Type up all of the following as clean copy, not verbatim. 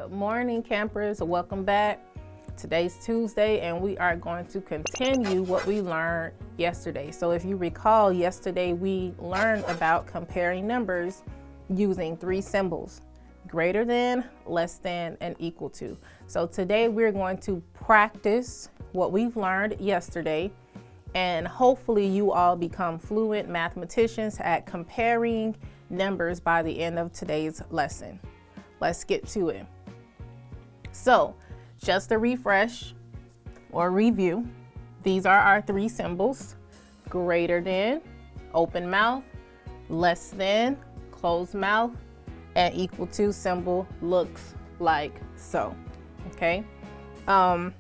Good morning, campers. Welcome back. Today's Tuesday, and we are going to continue what we learned yesterday. So if you recall, yesterday we learned about comparing numbers using three symbols: greater than, less than, and equal to. So today we're going to practice what we've learned yesterday, and hopefully you all become fluent mathematicians at comparing numbers by the end of today's lesson. Let's get to it. So just a refresh or review, these are our three symbols: greater than, open mouth; less than, closed mouth; and equal to symbol looks like so. Okay, so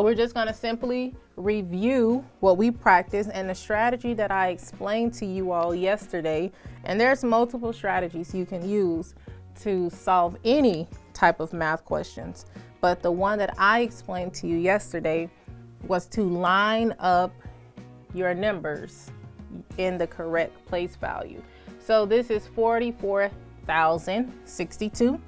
we're just going to simply review what we practiced and the strategy that I explained to you all yesterday. And there's multiple strategies you can use to solve any type of math questions, but the one that I explained to you yesterday was to line up your numbers in the correct place value. So this is 44,062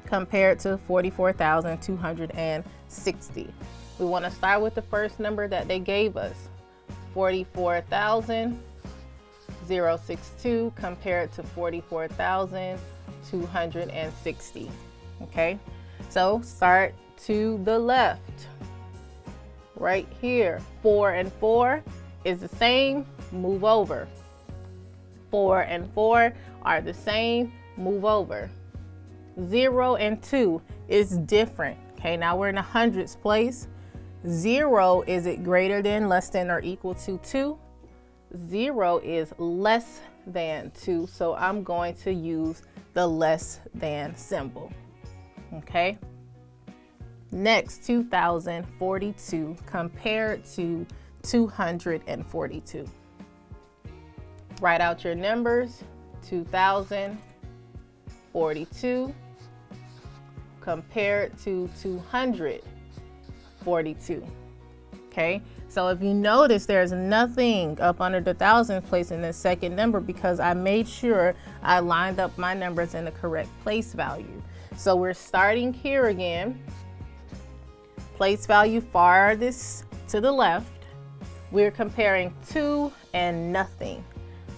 compared to 44,260. We want to start with the first number that they gave us, 44,062 compared to 44,260. Okay, so start to the left. Right here, 4 and 4 is the same, move over. 4 and 4 are the same, move over. 0 and 2 is different. Okay, now we're in the hundreds place. 0, is it greater than, less than, or equal to 2? 0 is less than 2, so I'm going to use the less than symbol. Okay. Next, 2,042 compared to 242. Write out your numbers. 2,042 compared to 242. Okay, so if you notice, there's nothing up under the thousands place in the second number because I made sure I lined up my numbers in the correct place value. So we're starting here again. Place value farthest to the left. We're comparing 2 and nothing.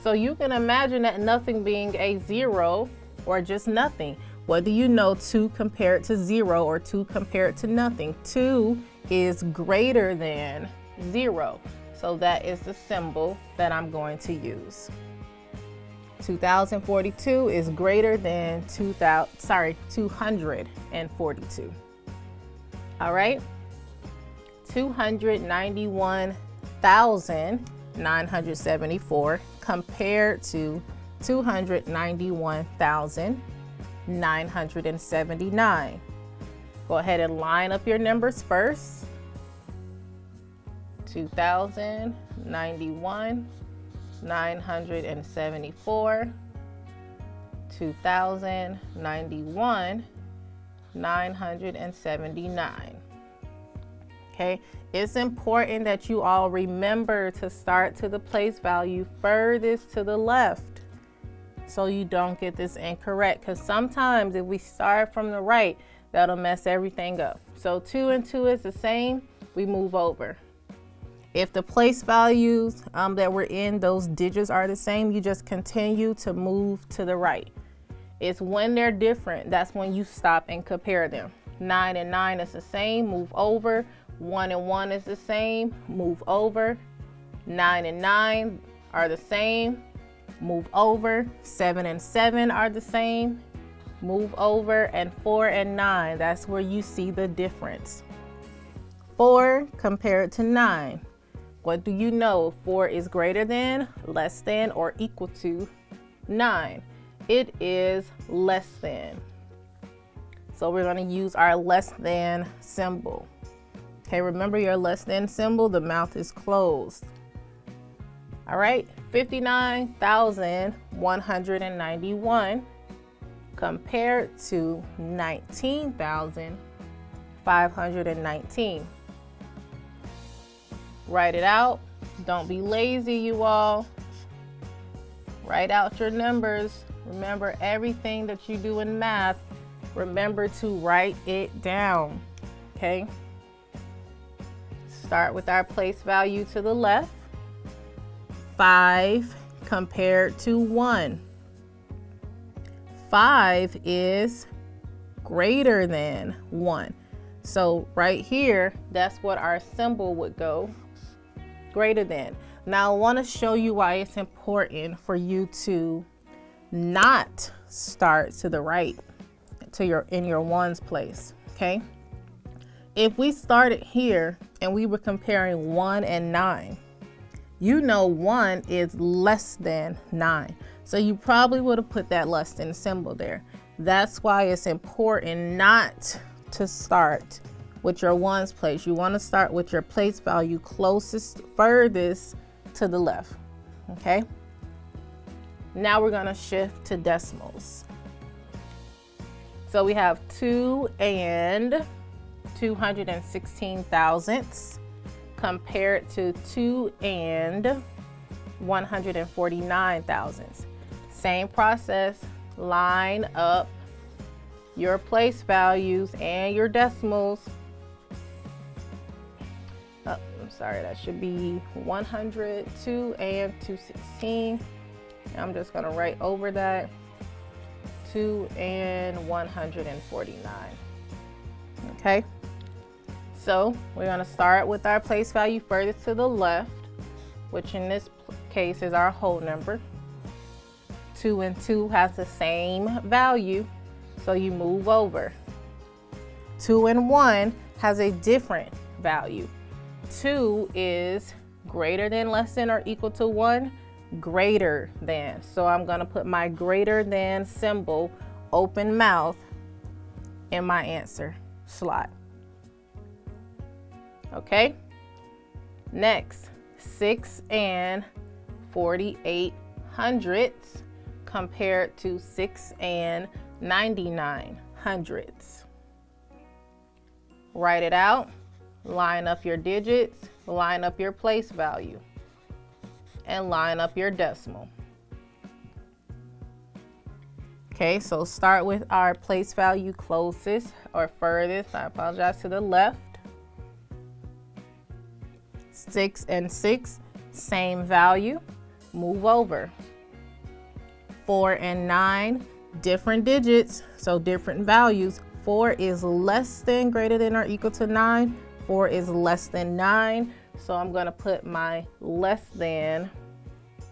So you can imagine that nothing being a 0 or just nothing. What do you know 2 compared to 0 or 2 compared to nothing? 2 is greater than 0. So that is the symbol that I'm going to use. 2,042 is greater than 242. All right. 291,974 compared to 291,979. Go ahead and line up your numbers first. 2,091,974, 2,091,979. Okay, it's important that you all remember to start to the place value furthest to the left so you don't get this incorrect, because sometimes if we start from the right, that'll mess everything up. So 2 and 2 is the same, we move over. If the place values that we're in, those digits are the same, you just continue to move to the right. It's when they're different, that's when you stop and compare them. 9 and 9 is the same, move over. 1 and 1 is the same, move over. 9 and 9 are the same, move over. 7 and 7 are the same, move over. And 4 and 9, that's where you see the difference. 4 compared to 9. What do you know? 4 is greater than, less than, or equal to 9. It is less than. So we're going to use our less than symbol. Okay, remember your less than symbol, the mouth is closed. All right, 59,191 compared to 19,519. Write it out. Don't be lazy, you all. Write out your numbers. Remember, everything that you do in math remember to write it down, okay? Start with our place value to the left. 5 compared to 1. 5 is greater than 1. So right here, that's what our symbol would go, greater than. Now I want to show you why it's important for you to not start to the right, in your ones place, okay? If we started here and we were comparing 1 and 9, you know 1 is less than 9. So you probably would have put that less than symbol there. That's why it's important not to start with your ones place. You want to start with your place value furthest to the left, okay? Now we're going to shift to decimals. So we have 2 and 216 thousandths compared to 2 and 149 thousandths. Same process, line up your place values and your decimals. Oh, I'm sorry, that should be 102 and 216. I'm just gonna write over that 2 and 149. Okay, so we're gonna start with our place value furthest to the left, which in this case is our whole number. 2 and 2 has the same value, so you move over. 2 and 1 has a different value. 2 is greater than, less than, or equal to 1, greater than. So I'm gonna put my greater than symbol, open mouth, in my answer slot. Okay, next, 6 and 48 hundredths compared to 6 and 99 hundredths. Write it out, line up your digits, line up your place value, and line up your decimal. Okay, so start with our place value closest or furthest, I apologize, to the left. 6 and 6, same value, move over. 4 and 9, different digits, so different values. 4 is less than, greater than, or equal to 9. 4 is less than 9, so I'm going to put my less than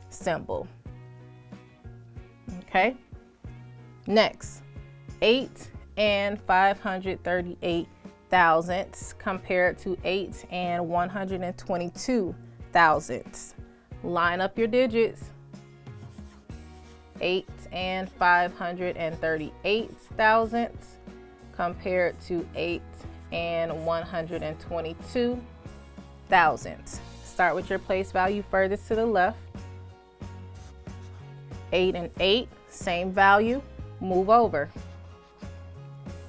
symbol. Okay, next, 8 and 538 thousandths compared to 8 and 122 thousandths. Line up your digits. 8 and 538 thousandths compared to 8 and 122 thousandths. Start with your place value furthest to the left. 8 and 8, same value, move over.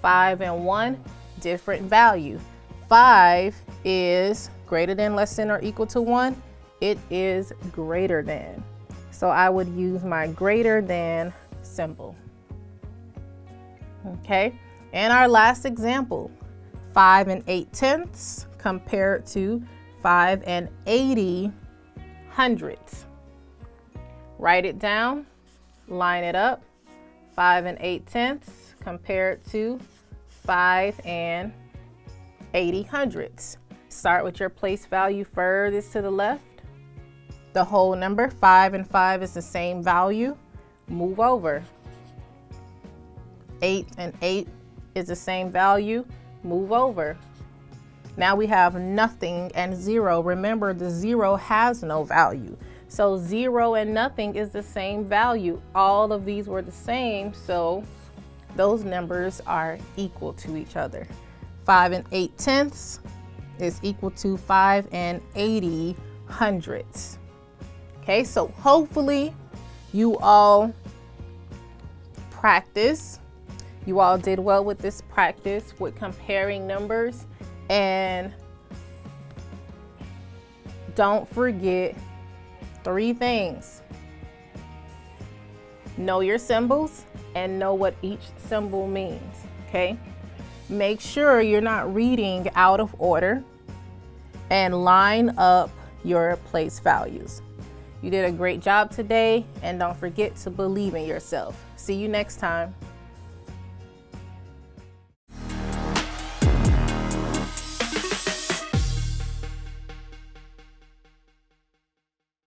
5 and 1, different value. 5 is greater than, less than, or equal to 1. It is greater than. So I would use my greater than symbol. Okay, and our last example, 5 and 8/10ths compared to 5 and 80 hundredths. Write it down, line it up. 5 and 8/10ths compared to 5 and 80 hundredths. Start with your place value furthest to the left. The whole number, 5 and 5 is the same value. Move over. 8 and 8 is the same value. Move over. Now we have nothing and 0. Remember, the 0 has no value. So 0 and nothing is the same value. All of these were the same, so those numbers are equal to each other. 5 and 8/10ths is equal to 5 and 80 hundredths. Okay, so hopefully you all practice. You all did well with this practice with comparing numbers. And don't forget 3 things. Know your symbols and know what each symbol means. okay? Make sure you're not reading out of order, and line up your place values. You did a great job today, and don't forget to believe in yourself. See you next time.